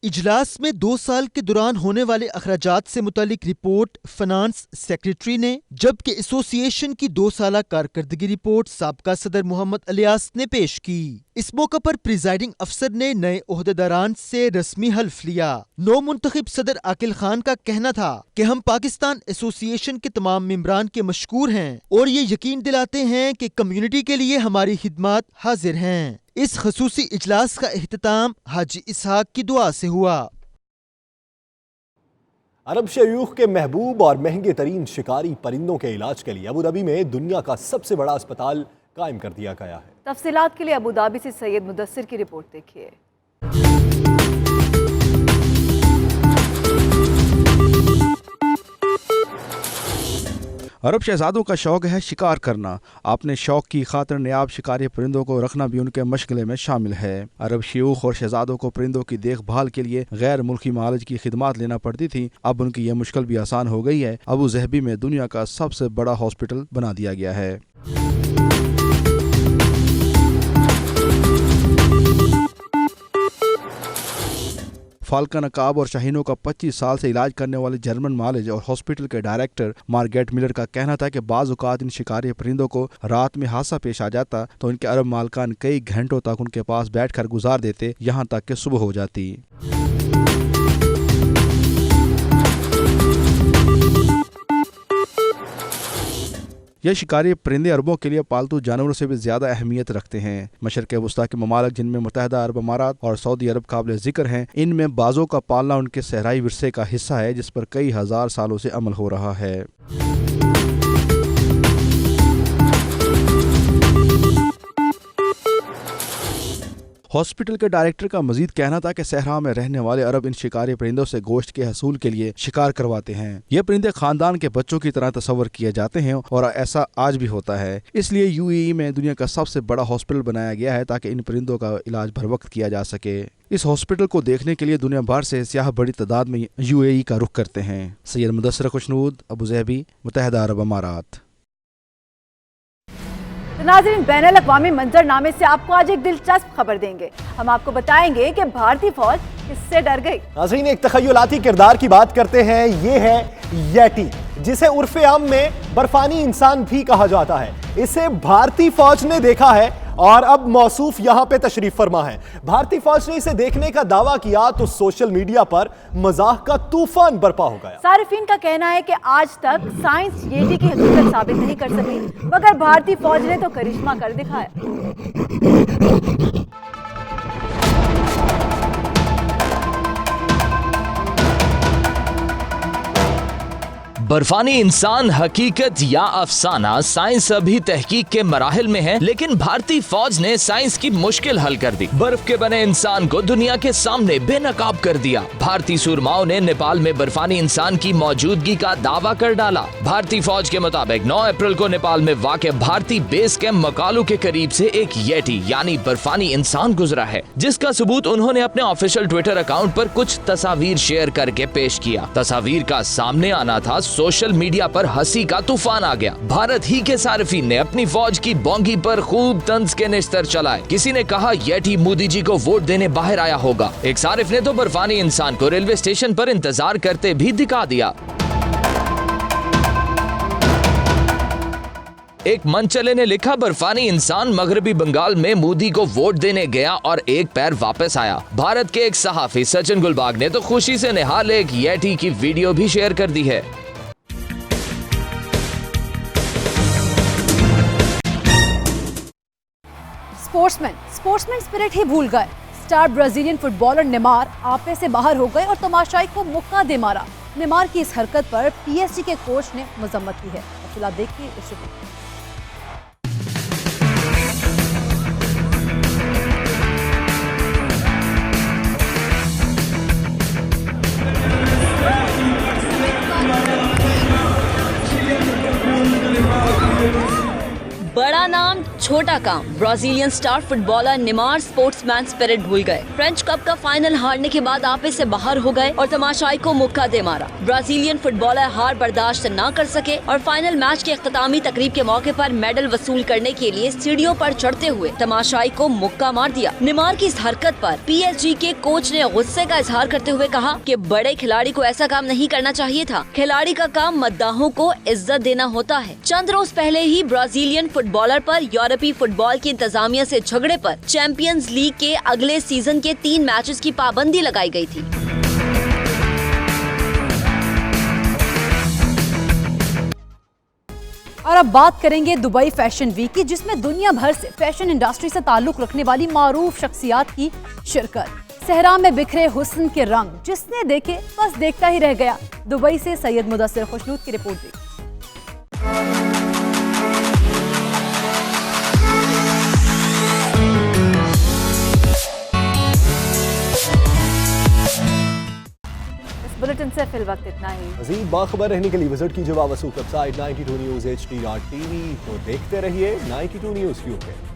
इजलास में 2 साल के दौरान होने वाले अखराजात से मुतालिक रिपोर्ट फाइनेंस सेक्रेटरी ने, जबकि एसोसिएशन की 2 साला कारकर्दगी रिपोर्ट साबका सदर मोहम्मद अलियास ने पेश की। इस मौके पर प्रिजाइडिंग अफसर ने नए ओहदेदारान से रस्मी हल्फ लिया। 9 मुंतखब सदर आकिल खान का कहना था कि हम पाकिस्तान एसोसिएशन के तमाम मेंबरान के मशकूर हैं और ये यकीन दिलाते हैं कि कम्युनिटी के लिए हमारी खिदमत हाजिर हैं। इस खसूसी इजलास का इख्तिताम हाजी इसहाक की दुआ से हुआ। अरब शयूख के महबूब और महंगे तरीन शिकारी परिंदों के इलाज के लिए अबूधाबी में दुनिया का सबसे बड़ा अस्पताल कायम कर दिया गया है। तफसीलात के लिए अबूधाबी से सैयद मुदस्सिर की रिपोर्ट देखिए। अरब शहजादों का शौक है शिकार करना। अपने शौक की खातिर नायाब शिकारी परिंदों को रखना भी उनके मशगले में शामिल है। अरब शयूख और शहजादों को परिंदों की देखभाल के लिए गैर मुल्की मालिज की खिदमत लेना पड़ती थी। अब उनकी यह मुश्किल भी आसान हो गई है। अबू ज़हबी में दुनिया का सबसे बड़ा हॉस्पिटल बना दिया गया है। फाल्कन अकाब और शाहीनों का 25 साल से इलाज करने वाले जर्मन मालिज और हॉस्पिटल के डायरेक्टर मार्गरेट मिलर का कहना था कि बाज़ औक़ात इन शिकारी परिंदों को रात में हादसा पेश आ जाता तो इनके अरब मालकान कई घंटों तक उनके पास बैठकर गुजार देते, यहाँ तक कि सुबह हो जाती। یہ شکاری پرندے عربوں کے لیے پالتو جانوروں سے بھی زیادہ اہمیت رکھتے ہیں۔ مشرق وسطیٰ کے ممالک جن میں متحدہ عرب امارات اور سعودی عرب قابل ذکر ہیں، ان میں بازوں کا پالنا ان کے صحرائی ورثے کا حصہ ہے جس پر کئی ہزار سالوں سے عمل ہو رہا ہے۔ ہاسپٹل کے ڈائریکٹر کا مزید کہنا تھا کہ صحرا میں رہنے والے عرب ان شکاری پرندوں سے گوشت کے حصول کے لیے شکار کرواتے ہیں۔ یہ پرندے خاندان کے بچوں کی طرح تصور کیے جاتے ہیں اور ایسا آج بھی ہوتا ہے۔ اس لیے UAE میں دنیا کا سب سے بڑا ہاسپٹل بنایا گیا ہے تاکہ ان پرندوں کا علاج بھر وقت کیا جا سکے۔ اس ہاسپٹل کو دیکھنے کے لیے دنیا بھر سے سیاح بڑی تعداد میں UAE کا رخ کرتے ہیں۔ سید مدثر خوشنود، ابوظہبی، متحدہ عرب امارات۔ ناظرین، بین الاقوامی منظر نامے سے آپ کو آج ایک دلچسپ خبر دیں گے۔ ہم آپ کو بتائیں گے کہ بھارتی فوج کس سے ڈر گئی۔ ناظرین، ایک تخیلاتی کردار کی بات کرتے ہیں، یہ ہے ییٹی، جسے عرف عام میں برفانی انسان بھی کہا جاتا ہے۔ اسے بھارتی فوج نے دیکھا ہے اور اب موصوف یہاں پہ تشریف فرما ہے۔ بھارتی فوج نے اسے دیکھنے کا دعویٰ کیا تو سوشل میڈیا پر مزاح کا طوفان برپا ہو گیا۔ صارفین کا کہنا ہے کہ آج تک سائنس ییٹی کی حقیقت ثابت نہیں کر سکی، مگر بھارتی فوج نے تو کرشمہ کر دکھایا۔ برفانی انسان حقیقت یا افسانہ، سائنس ابھی تحقیق کے مراحل میں ہے، لیکن بھارتی فوج نے سائنس کی مشکل حل کر دی۔ برف کے بنے انسان کو دنیا کے سامنے بے نقاب کر دیا۔ بھارتی سورماؤں نے نیپال میں برفانی انسان کی موجودگی کا دعویٰ کر ڈالا۔ بھارتی فوج کے مطابق 9 اپریل کو نیپال میں واقع بھارتی بیس کیمپ مکالو کے قریب سے ایک ییٹی یعنی برفانی انسان گزرا ہے، جس کا ثبوت انہوں نے اپنے آفیشیل ٹویٹر اکاؤنٹ پر کچھ تصاویر شیئر کر کے پیش کیا۔ تصاویر کا سامنے آنا تھا، سوشل میڈیا پر ہنسی کا طوفان آ گیا۔ بھارت ہی کے صارفین نے اپنی فوج کی بونگی پر خوب طنز کے نشتر چلائے۔ کسی نے کہا ییٹی مودی جی کو ووٹ دینے باہر آیا ہوگا۔ ایک صارف نے تو برفانی انسان کو ریلوے اسٹیشن پر انتظار کرتے بھی دکھا دیا۔ ایک منچلے نے لکھا، برفانی انسان مغربی بنگال میں مودی کو ووٹ دینے گیا اور ایک پیر واپس آیا۔ بھارت کے ایک صحافی سچن گلباگ نے تو خوشی سے نہال ایک ییٹی کی ویڈیو بھی شیئر کر دی ہے۔ اسپورٹسمین اسپرٹ ہی بھول گئے۔ سٹار برازیلین فٹبالر نیمار آپے سے باہر ہو گئے اور تماشائی کو مکہ دے مارا۔ نیمار کی اس حرکت پر PSG کے کوچ نے مذمت کی ہے۔ فی الحال دیکھیے اس رپورٹ۔ بڑا نام چھوٹا کام، Brazilian star footballer Neymar sportsman spirit بھول گئے۔ فرینچ کپ کا فائنل ہارنے کے بعد آپے سے باہر ہو گئے اور تماشائی کو مکہ دے مارا۔ برازیلین فٹبالر ہار برداشت نہ کر سکے اور فائنل میچ کے اختتامی تقریب کے موقع پر میڈل وصول کرنے کے لیے سیڑھیوں پر چڑھتے ہوئے تماشائی کو مکہ مار دیا۔ نیمار کی اس حرکت پر PSG کے کوچ نے غصے کا اظہار کرتے ہوئے کہا کہ بڑے کھلاڑی کو ایسا کام نہیں کرنا چاہیے تھا۔ کھلاڑی کا کام مداحوں کو عزت دینا ہوتا ہے۔ چند روز پہلے ہی برازیلین فٹبالر پر یورپی فٹبال کی انتظامیہ سے جھگڑے پر چیمپئنز لیگ کے اگلے سیزن کے 3 میچز کی پابندی لگائی گئی تھی۔ اور اب بات کریں گے دبئی فیشن ویک کی، جس میں دنیا بھر سے فیشن انڈسٹری سے تعلق رکھنے والی معروف شخصیات کی شرکت۔ صحرا میں بکھرے حسن کے رنگ، جس نے دیکھے بس دیکھتا ہی رہ گیا۔ دبئی سے سید مدثر خوشنود کی رپورٹ دی۔ بلیٹن سے فی الوقت اتنا ہی۔ مزید باخبر رہنے کے لیے وزٹ کیجیے وابسوخ ویب سائٹ 92 News HD.tv کو دیکھتے رہیے 92 News UK۔